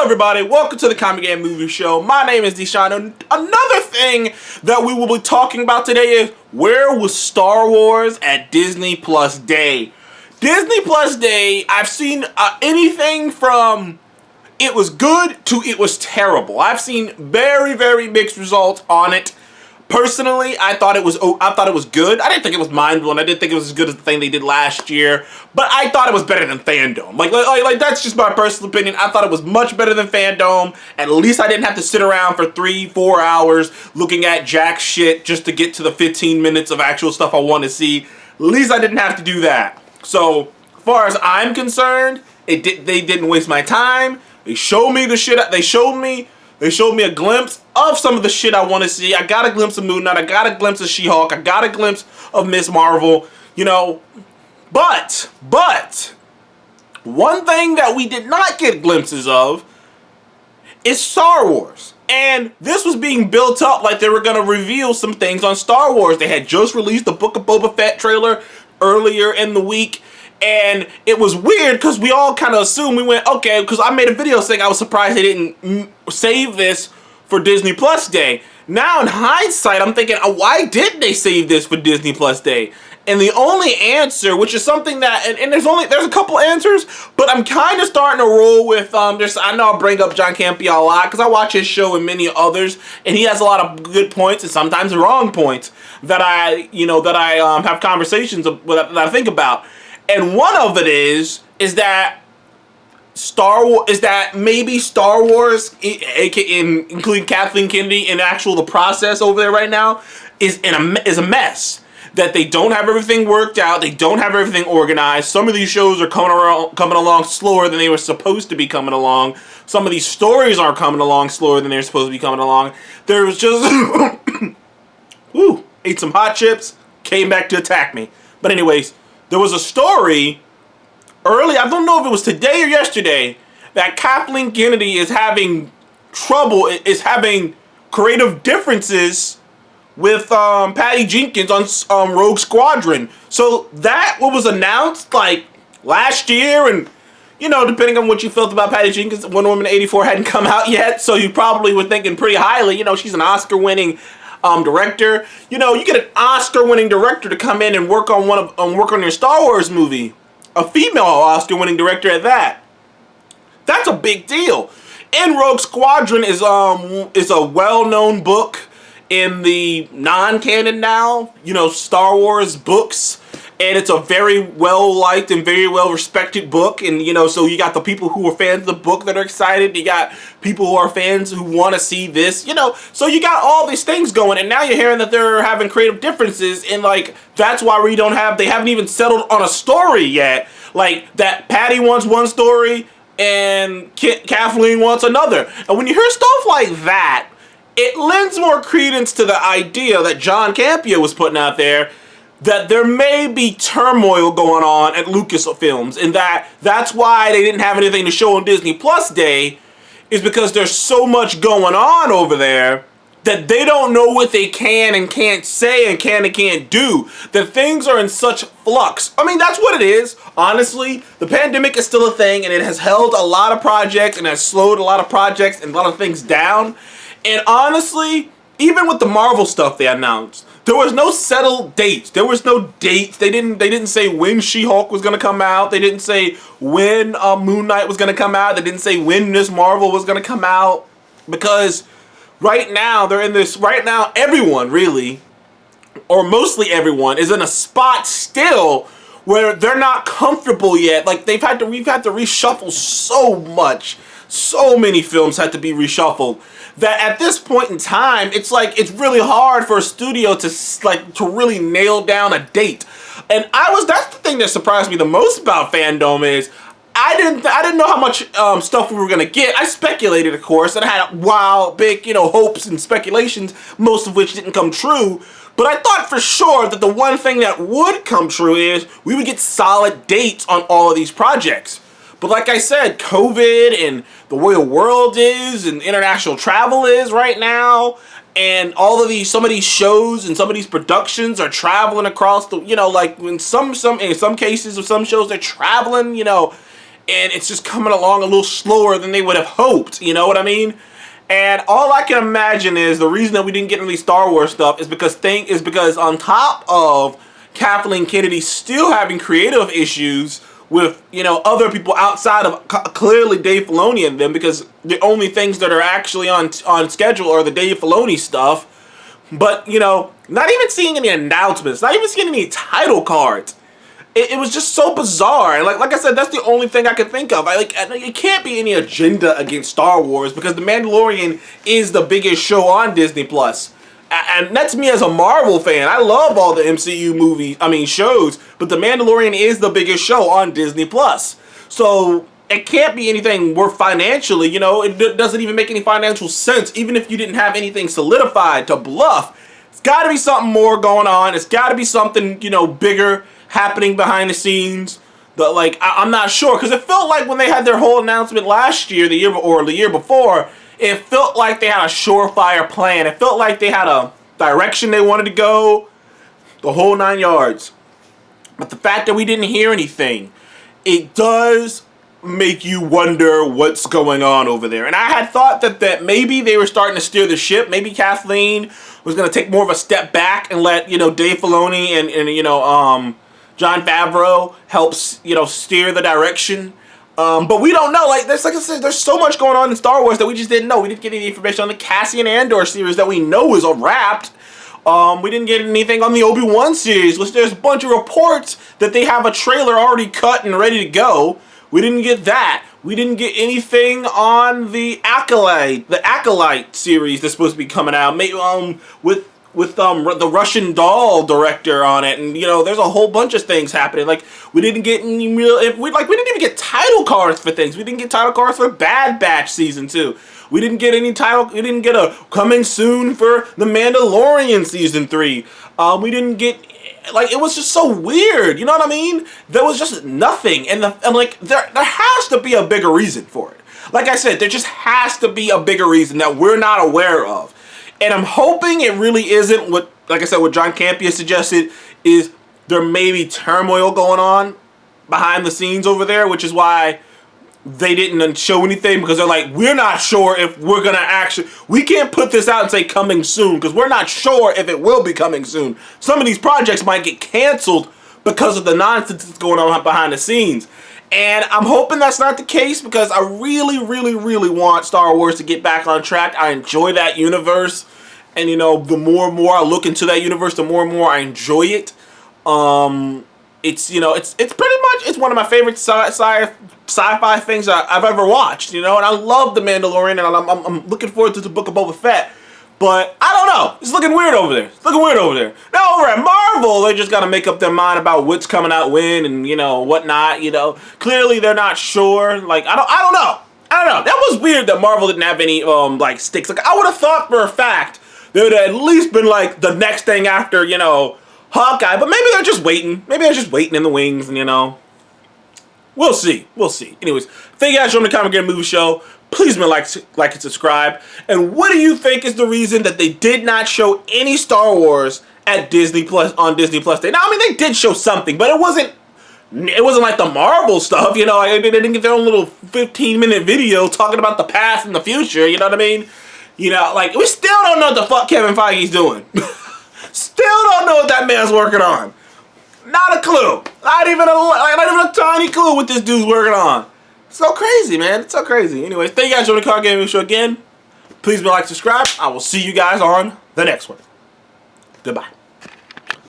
everybody, welcome to the Comic Game Movie Show. My name is Deshaun, and another thing that we will be talking about today is where was Star Wars at Disney Plus Day? Disney Plus Day, I've seen anything from it was good to it was terrible. I've seen very, very mixed results on it. Personally, I thought it was good. I didn't think it was mind-blowing. I didn't think it was as good as the thing they did last year. But I thought it was better than Fandom. Like that's just my personal opinion. I thought it was much better than Fandom. At least I didn't have to sit around for 3-4 hours looking at jack shit just to get to the 15 minutes of actual stuff I want to see. At least I didn't have to do that. So, as far as I'm concerned, they didn't waste my time. They showed me the shit. They showed me a glimpse of some of the shit I want to see. I got a glimpse of Moon Knight. I got a glimpse of She-Hulk. I got a glimpse of Ms. Marvel. You know, but one thing that we did not get glimpses of is Star Wars. And this was being built up like they were going to reveal some things on Star Wars. They had just released the Book of Boba Fett trailer earlier in the week. And it was weird because we all kind of assumed, we went, okay, because I made a video saying I was surprised they didn't save this for Disney Plus Day. Now in hindsight, I'm thinking, why didn't they save this for Disney Plus Day? And the only answer, which is something that, and there's a couple answers, but I'm kind of starting to roll with, I know I'll bring up John Campea a lot, because I watch his show and many others, and he has a lot of good points, and sometimes wrong points, that I have conversations with, that I think about. And one of it is that maybe Star Wars, including Kathleen Kennedy, and the process over there right now is a mess. That they don't have everything worked out, they don't have everything organized. Some of these shows are coming along slower than they were supposed to be coming along. Some of these stories are coming along slower than they're supposed to be coming along. There was just ate some hot chips, came back to attack me. But anyways, there was a story early, I don't know if it was today or yesterday, that Kathleen Kennedy is having creative differences with Patty Jenkins on Rogue Squadron. So that was announced like last year, and depending on what you felt about Patty Jenkins, Wonder Woman 84 hadn't come out yet, so you probably were thinking pretty highly. She's an Oscar-winning director. You get an Oscar-winning director to come in and work on your Star Wars movie. A female Oscar-winning director at that. That's a big deal. And Rogue Squadron is a well-known book in the non-canon now, Star Wars books. And it's a very well-liked and very well-respected book. And, so you got the people who are fans of the book that are excited. You got people who are fans who want to see this, So you got all these things going. And now you're hearing that they're having creative differences. And, that's why they haven't even settled on a story yet. That Patty wants one story and Kathleen wants another. And when you hear stuff like that, it lends more credence to the idea that John Campea was putting out there, that there may be turmoil going on at Lucasfilms, and that's why they didn't have anything to show on Disney Plus Day, is because there's so much going on over there that they don't know what they can and can't say and can and can't do. That things are in such flux. I mean, that's what it is. Honestly, the pandemic is still a thing, and it has held a lot of projects and has slowed a lot of projects and a lot of things down. And honestly, even with the Marvel stuff they announced, there was no settled dates. There was no dates. They didn't say when She-Hulk was going to come out. They didn't say when Moon Knight was going to come out. They didn't say when Ms. Marvel was going to come out. Because right now, everyone really, or mostly everyone, is in a spot still where they're not comfortable yet. We've had to reshuffle so much. So many films had to be reshuffled that at this point in time, it's really hard for a studio to really nail down a date. And that's the thing that surprised me the most about Fandom is I didn't know how much stuff we were gonna get. I speculated, of course, and I had wild, big, hopes and speculations, most of which didn't come true. But I thought for sure that the one thing that would come true is we would get solid dates on all of these projects. But like I said, COVID and the way the world is and international travel is right now, and some of these shows and some of these productions are traveling across the, in some cases of some shows they're traveling, and it's just coming along a little slower than they would have hoped. You know what I mean? And all I can imagine is the reason that we didn't get any Star Wars stuff is because on top of Kathleen Kennedy still having creative issues with, you know, other people outside of clearly Dave Filoni and them, because the only things that are actually on schedule are the Dave Filoni stuff. But, you know, not even seeing any announcements, not even seeing any title cards. It was just so bizarre. And like I said, that's the only thing I could think of. It can't be any agenda against Star Wars, because The Mandalorian is the biggest show on Disney Plus. And that's me as a Marvel fan. I love all the MCU shows, but The Mandalorian is the biggest show on Disney Plus. So it can't be anything worth financially, you know. It doesn't even make any financial sense, even if you didn't have anything solidified to bluff. It's got to be something more going on. It's got to be something, you know, bigger happening behind the scenes. I'm not sure, because it felt like when they had their whole announcement last year, the year before, it felt like they had a surefire plan. It felt like they had a direction they wanted to go, the whole 9 yards. But the fact that we didn't hear anything, it does make you wonder what's going on over there. And I had thought that maybe they were starting to steer the ship. Maybe Kathleen was going to take more of a step back and let, you know, Dave Filoni and you know, Jon Favreau helps, you know, steer the direction. But we don't know. Like I said, there's so much going on in Star Wars that we just didn't know. We didn't get any information on the Cassian Andor series that we know is wrapped. We didn't get anything on the Obi-Wan series, which there's a bunch of reports that they have a trailer already cut and ready to go. We didn't get that. We didn't get anything on the Acolyte series that's supposed to be coming out. Maybe with the Russian Doll director on it, and you know, there's a whole bunch of things happening. Like, we didn't get any we didn't even get title cards for things. We didn't get title cards for Bad Batch season 2. We didn't get any we didn't get a coming soon for The Mandalorian season 3. We didn't get, like, it was just so weird. You know what I mean? There was just nothing, and like there has to be a bigger reason for it. Like I said, there just has to be a bigger reason that we're not aware of. And I'm hoping it really isn't what, like I said, what John Campea suggested, is there may be turmoil going on behind the scenes over there, which is why they didn't show anything, because they're like, we're not sure if we're going to actually, we can't put this out and say coming soon, because we're not sure if it will be coming soon. Some of these projects might get canceled because of the nonsense that's going on behind the scenes. And I'm hoping that's not the case, because I really, really, really want Star Wars to get back on track. I enjoy that universe. And, you know, the more and more I look into that universe, the more and more I enjoy it. It's, you know, it's pretty much, it's one of my favorite sci-fi things I've ever watched, you know. And I love The Mandalorian, and I'm looking forward to the Book of Boba Fett. But I don't know. It's looking weird over there. It's looking weird over there. Now over at Marvel, they just got to make up their mind about what's coming out when and, you know, whatnot, you know. Clearly they're not sure. Like, I don't know. That was weird that Marvel didn't have any, like, sticks. Like, I would have thought for a fact they would have at least been, like, the next thing after, you know, Hawkeye. But maybe they're just waiting. Maybe they're just waiting in the wings, and, you know. We'll see. We'll see. Anyways, thank you guys for joining the Comic Game Movie Show. Please like and subscribe. And what do you think is the reason that they did not show any Star Wars at Disney Plus on Disney Plus Day? Now, I mean, they did show something, but it wasn't like the Marvel stuff, you know. Like, they didn't get their own little 15-minute video talking about the past and the future, you know what I mean? You know, like, we still don't know what the fuck Kevin Feige's doing. Still don't know what that man's working on. Not a clue. Not even a tiny clue what this dude's working on. It's so crazy, man. It's so crazy. Anyways, thank you guys for joining the Comic Game Movie Show again. Please be like, subscribe. I will see you guys on the next one. Goodbye.